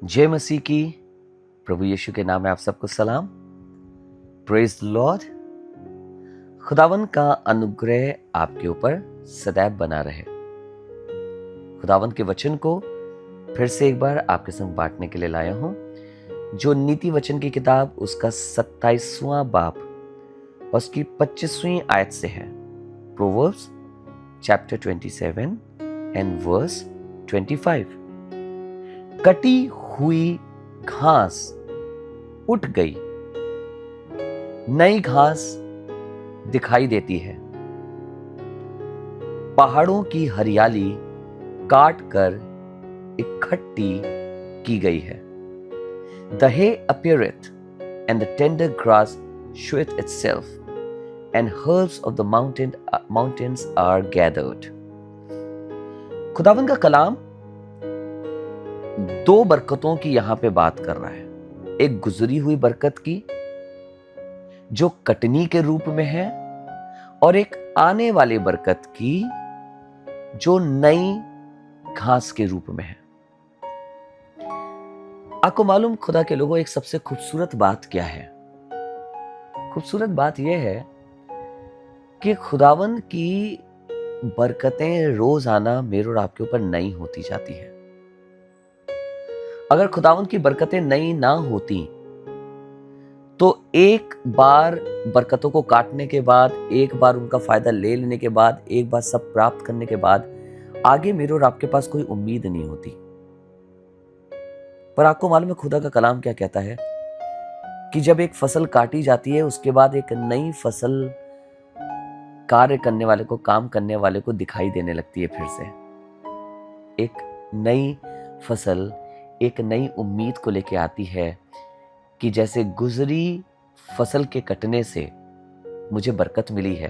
जय मसीह की। प्रभु यीशु के नाम में आप सबको सलाम। Praise the Lord. खुदावन का अनुग्रह आपके ऊपर सदैव बना रहे। खुदावन के वचन को फिर से एक बार आपके संग बांटने के लिए लाया हूं, जो नीति वचन की किताब उसका 27वां बाब और उसकी 25वीं आयत से है। Proverbs chapter 27 and verse 25। कटी हुई घास उठ गई, नई घास दिखाई देती है। पहाड़ों की हरियाली काट कर इकट्ठी की गई है। The hay appeareth, and the tender grass sheweth itself, and herbs of the mountains are gathered. खुदावन का कलाम दो बरकतों की यहां पे बात कर रहा है। एक गुजरी हुई बरकत की जो कटनी के रूप में है, और एक आने वाली बरकत की जो नई घास के रूप में है। आपको मालूम खुदा के लोगों, एक सबसे खूबसूरत बात क्या है? खूबसूरत बात यह है कि खुदावन की बरकतें रोजाना मेरे और आपके ऊपर नई होती जाती है। अगर खुदावन की बरकतें नई ना होती तो एक बार बरकतों को काटने के बाद, एक बार उनका फायदा ले लेने के बाद, एक बार सब प्राप्त करने के बाद आगे मेरे और आपके पास कोई उम्मीद नहीं होती। पर आपको मालूम है खुदा का कलाम क्या कहता है कि जब एक फसल काटी जाती है उसके बाद एक नई फसल कार्य करने वाले को, काम करने वाले को दिखाई देने लगती है। फिर से एक नई फसल एक नई उम्मीद को लेके आती है कि जैसे गुजरी फसल के कटने से मुझे बरकत मिली है,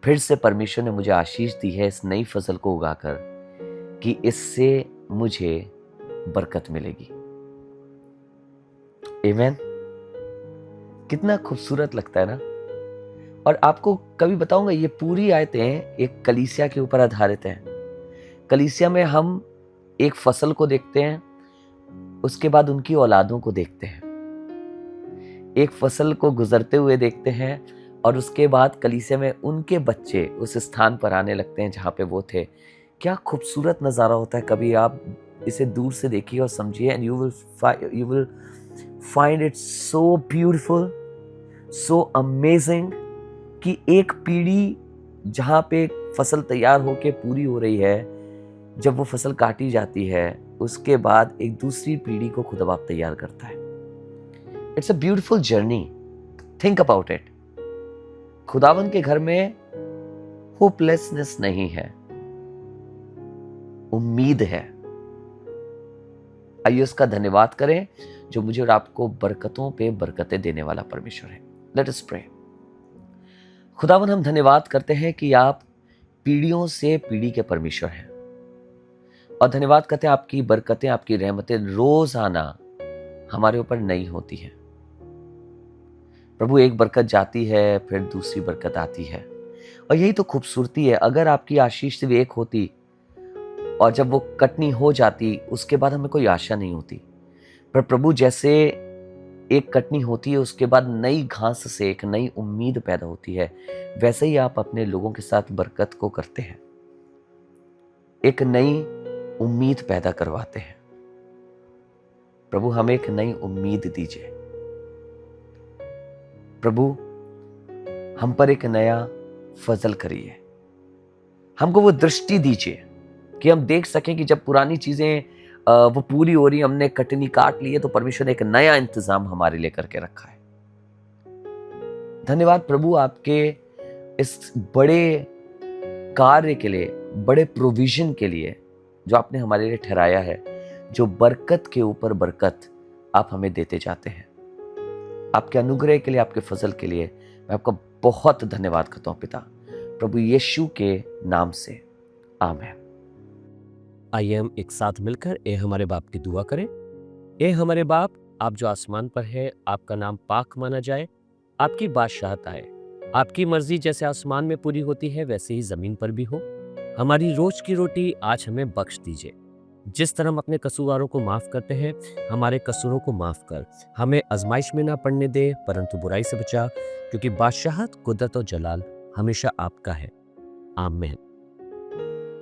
फिर से परमेश्वर ने मुझे आशीष दी है इस नई फसल को उगाकर कि इससे मुझे बरकत मिलेगी। आमीन। कितना खूबसूरत लगता है ना। और आपको कभी बताऊंगा, ये पूरी आयतें एक कलीसिया के ऊपर आधारित हैं। कलीसिया में हम एक फसल को देखते हैं, उसके बाद उनकी औलादों को देखते हैं। एक फसल को गुजरते हुए देखते हैं और उसके बाद कलीसिया में उनके बच्चे उस स्थान पर आने लगते हैं जहां पे वो थे। क्या खूबसूरत नजारा होता है। कभी आप इसे दूर से देखिए और समझिए, and you will find it so beautiful, so amazing कि एक पीढ़ी जहां पे फसल तैयार होके पूरी हो रही है, जब वो फसल काटी जाती है उसके बाद एक दूसरी पीढ़ी को खुदा बाप तैयार करता है। It's a beautiful journey. Think about it. खुदावन के घर में होपलेसनेस नहीं है, उम्मीद है। आइए उसका धन्यवाद करें जो मुझे और आपको बरकतों पे बरकतें देने वाला परमेश्वर है। Let us pray. खुदावन, हम धन्यवाद करते हैं कि आप पीढ़ियों से पीढ़ी के परमेश्वर हैं, और धन्यवाद करते हैं आपकी बरकतें, आपकी रहमतें रोजाना हमारे ऊपर नई होती हैं। प्रभु, एक बरकत जाती है फिर दूसरी बरकत आती है, और यही तो खूबसूरती है। अगर आपकी आशीष सिर्फ एक होती और जब वो कटनी हो जाती उसके बाद हमें कोई आशा नहीं होती, पर प्रभु जैसे एक कटनी होती है उसके बाद नई घास से एक नई उम्मीद पैदा होती है, वैसे ही आप अपने लोगों के साथ बरकत को करते हैं, एक नई उम्मीद पैदा करवाते हैं। प्रभु, हमें एक नई उम्मीद दीजिए। प्रभु, हम पर एक नया फजल करिए। हमको वो दृष्टि दीजिए कि हम देख सकें कि जब पुरानी चीजें वो पूरी हो रही, हमने कटनी काट ली है, तो परमेश्वर ने एक नया इंतजाम हमारे लिए करके रखा है। धन्यवाद प्रभु आपके इस बड़े कार्य के लिए, बड़े प्रोविजन के लिए जो आपने हमारे लिए ठहराया है, जो बरकत के ऊपर बरकत आप हमें देते जाते हैं। आपके अनुग्रह के लिए, आपके फजल के लिए मैं आपका बहुत धन्यवाद करता हूं पिता, प्रभु यीशु के नाम से, आमीन। आइए हम एक साथ मिलकर ए हमारे बाप की दुआ करें। ए हमारे बाप, आप जो आसमान पर है, आपका नाम पाक माना जाए, आपकी बादशाहत आए, आपकी मर्जी जैसे आसमान में पूरी होती है वैसे ही जमीन पर भी हो। हमारी रोज की रोटी आज हमें बख्श दीजिए, जिस तरह हम अपने कसूरवारों को माफ करते हैं, हमारे कसूरों को माफ कर, हमें आजमाइश में ना पड़ने दे, परंतु बुराई से बचा, क्योंकि बादशाहत, कुदरत और जलाल हमेशा आपका है। आमीन।